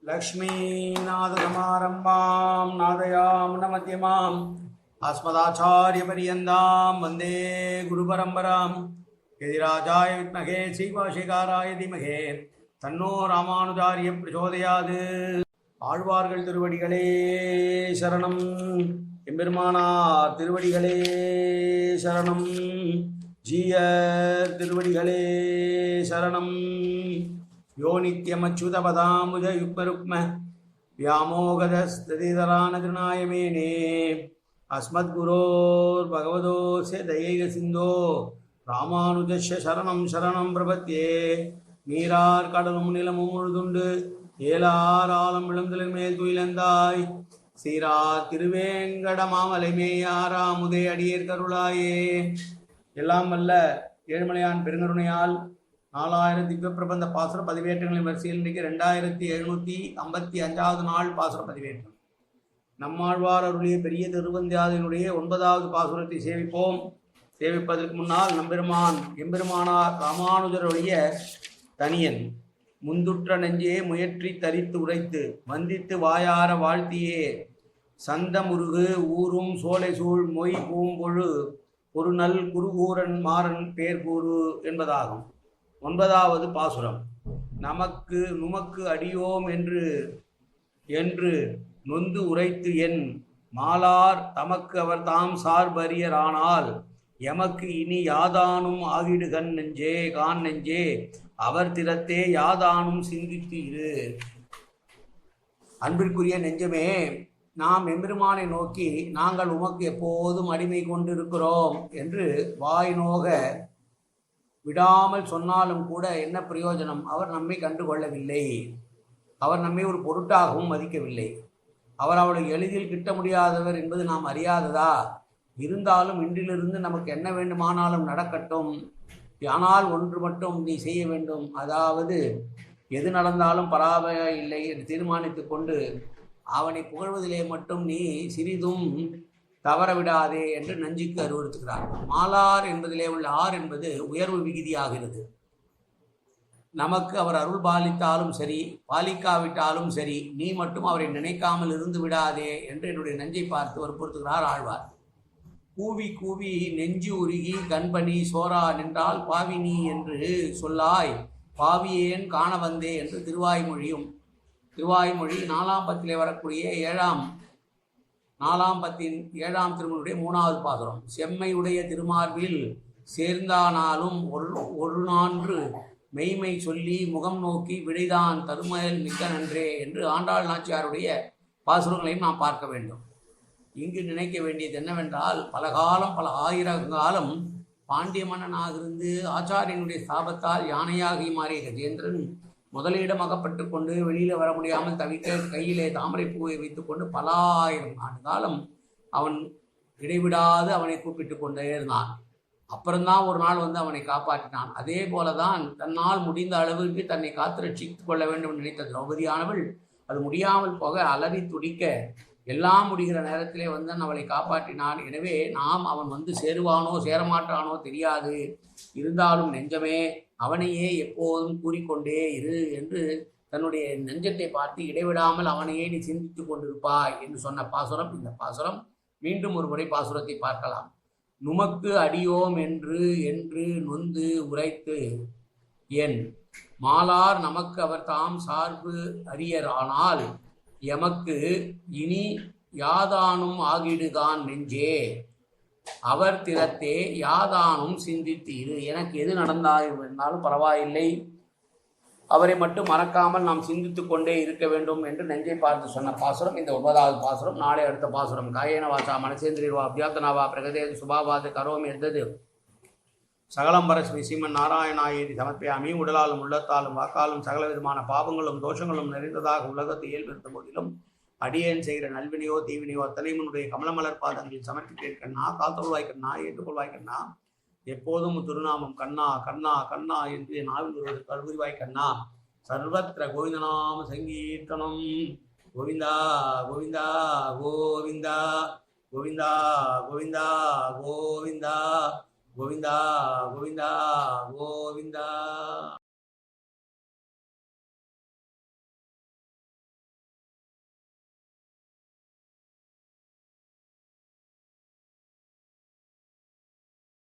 लक्ष्मीनाथसमारम्भां नादयामुनमध्यमाम् अस्मदाचार्यपर्यन्तां वन्दे गुरुपरम्परां यदिराजाय विद्महे श्रीभाष्यकाराय धीमहि तन्नो रामानुजार्य प्रचोदयात्. ஆழ்வார்கள் திருவடிகளே சரணம். எம்பெருமானார் திருவடிகளே சரணம். ஜீயர் திருவடிகளே சரணம். யோ நித்யமச்சுதபதாம்புஜ யுக்மருக்ம व्यामोगदस्तदितरानतृणायमेने अस्मद्गुरोर् भगवतोऽस्य दयैक सिन्धो ராமானுஜஸ்ய சரணம் சரணம் பிரபத்தியே. நீரார் கடலும் நிலமும் முழுதுண்டு ஏலார் ஆலம் விழுந்தலின் மேல் துயிலந்தாய் சீரார் திருவேங்கட மாமலை மேயாராமுதே அடியேற் கருளாயே. எல்லாம் வல்ல ஏழுமலையான் பெருங்கருணையால் 4000 திவ்ய பிரபந்த பாசுர பதிவேற்றங்களின் வரிசையில் இன்றைக்கு 2755வது நாள் பாசுர பதிவேற்றம். நம்மாழ்வார் அருளிய பெரிய திருவந்தியாதினுடைய 9வது பாசுரத்தை சேவிப்போம். சேவிப்பதற்கு முன்னால் எம்பெருமானார் ராமானுஜருடைய தனியன் முந்துற்ற நெஞ்சே முயற்றி தரித்து உரைத்து வந்தித்து வாயார வாழ்த்தியே சந்த முருகு ஊரும் சோலை சூழ் மொய் பூம்பொழு ஒரு நல் குருகூரன் மாறன் பேர்கூறு என்பதாகும். 9வது பாசுரம். நுமக்கு அடியோம் என்று நொந்து உரைத்து என் மாலார் தமக்கு அவர் தாம் சார்பரியரானால் எமக்கு இனி யாதானும் ஆகிடுகன் நெஞ்சே அவர் திறத்தே யாதானும் சிந்தித்து இரு. அன்பிற்குரிய நெஞ்சமே, நாம் எம்பெருமானை நோக்கி நாங்கள் உமக்கு எப்போதும் அடிமை கொண்டிருக்கிறோம் என்று வாய் நோக விடாமல் சொன்னாலும் கூட என்ன பிரயோஜனம்? அவர் நம்மை கண்டுகொள்ளவில்லை. அவர் நம்மை ஒரு பொருட்டாகவும் மதிக்கவில்லை. அவர் அவளை எளிதில் கிட்ட முடியாதவர் என்பது நாம் அறியாததா? இருந்தாலும் இன்றிலிருந்து நமக்கு என்ன வேண்டுமானாலும் நடக்கட்டும், ஆனால் ஒன்று மட்டும் நீ செய்ய வேண்டும், அதாவது எது நடந்தாலும் பராபய இல்லை என்று தீர்மானித்து கொண்டு அவனை புகழ்வதிலே மட்டும் நீ சிறிதும் தவறவிடாதே என்று நஞ்சுக்கு அறிவுறுத்துகிறார். மாலார் என்பதிலே உள்ள ஆர் என்பது உயர்வு விகுதியாகிறது. நமக்கு அவர் அருள் பாலித்தாலும் சரி பாலிக்காவிட்டாலும் சரி நீ மட்டும் அவரை நினைக்காமல் இருந்து விடாதே என்று என்னுடைய நஞ்சை பார்த்து வற்புறுத்துகிறார் ஆழ்வார். கூவி கூவி நெஞ்சு உருகி கண்பணி சோரா நின்றால் பாவி நீ என்று சொல்லாய் பாவியேன் காண வந்தே என்று திருவாய்மொழி 4ஆம் பத்திலே வரக்கூடிய 4ஆம் பத்தின் 7ஆம் திருமணியுடைய 3வது பாசுரம். செம்மையுடைய திருமார்பில் சேர்ந்தானாலும் ஒரு நான்று மெய்மை சொல்லி முகம் நோக்கி விடைதான் தருமயல் மிக்க நன்றே என்று ஆண்டாள் நாச்சியாருடைய பாசுரங்களையும் நாம் பார்க்க வேண்டும். இங்கு நினைக்க வேண்டியது என்னவென்றால், பல ஆயிரம் காலம் பாண்டிய மன்னனாக இருந்து ஆச்சாரியனுடைய சாபத்தால் யானையாகி மாறிய கஜேந்திரன் முதலிடம் அகப்பட்டு கொண்டு வெளியில் வர முடியாமல் தவிக்க கையிலே தாமரை பூவை வைத்துக்கொண்டு பல ஆயிரம் ஆண்டு காலம் அவன் இடைவிடாது அவனை கூப்பிட்டு கொண்டே இருந்தான். அப்புறம்தான் ஒரு நாள் வந்து அவனை காப்பாற்றினான். அதே போலதான் தன்னால் முடிந்த அளவிற்கு தன்னை காத்து ரட்சித்துக் கொள்ள வேண்டும் நினைத்த திரௌபதியானவள் அது முடியாமல் போக அலறி துடிக்க எல்லாம் முடிகிற நேரத்திலே வந்து அவளை காப்பாற்றினான். எனவே நாம் அவன் வந்து சேருவானோ சேரமாட்டானோ தெரியாது, இருந்தாலும் நெஞ்சமே அவனையே எப்போதும் கூறிக்கொண்டே இரு என்று தன்னுடைய நெஞ்சத்தை பார்த்து இடைவிடாமல் அவனையே நீ சிந்தித்து கொண்டிருப்பாய் என்று சொன்ன பாசுரம் இந்த பாசுரம். மீண்டும் ஒரு முறை பாசுரத்தை பார்க்கலாம். நுமக்கு அடியோம் என்று நொந்து உரைத்து என் மாலார் நமக்கு அவர் தாம் சார்பு அரியரானால் எமக்கு இனி யாதானும் ஆகிடுகான் நெஞ்சே அவர் திறத்தே யாதானும் சிந்தித்தீரு. எனக்கு எது நடந்தாலும் பரவாயில்லை, அவரை மட்டும் மறக்காமல் நாம் சிந்தித்து கொண்டே இருக்க வேண்டும் என்று நெஞ்சை பார்த்து சொன்ன பாசுரம் இந்த 9வது பாசுரம். நாளை அடுத்த பாசுரம். காயேன வாசா மனசேந்திரியர்வா அபியாத்தனாவா பிரகதேது சுபாவாது கரோம் எந்தது சகலம்பர ஸ்ரீ ஸ்ரீமன் நாராயணாயேதி சமர்ப்பியாமி. உடலாலும் உள்ளத்தாலும் வாக்காலும் சகல விதமான பாவங்களும் தோஷங்களும் நிறைந்ததாக உலகத்தை இயல்பிருந்த போதிலும் அடியேன் செய்கிற நல்வினையோ தீவினையோ அத்தனைவனுடைய கமலமலர் பாதங்களில் சமர்ப்பித்தேன் கண்ணா. காத்தொள்வாய் கண்ணா, ஏற்றுக்கொள்வாய் கண்ணா. எப்போதும் திருநாமம் கண்ணா கண்ணா கண்ணா என்று நாவில் ஒரு கருவிவாய் கண்ணா. சர்வத்திர கோவிந்தநாம சங்கீர்த்தனம். கோவிந்தா கோவிந்தா கோவிந்தா கோவிந்தா கோவிந்தா கோவிந்தா கோவிந்தா கோவிந்தா கோவிந்தா.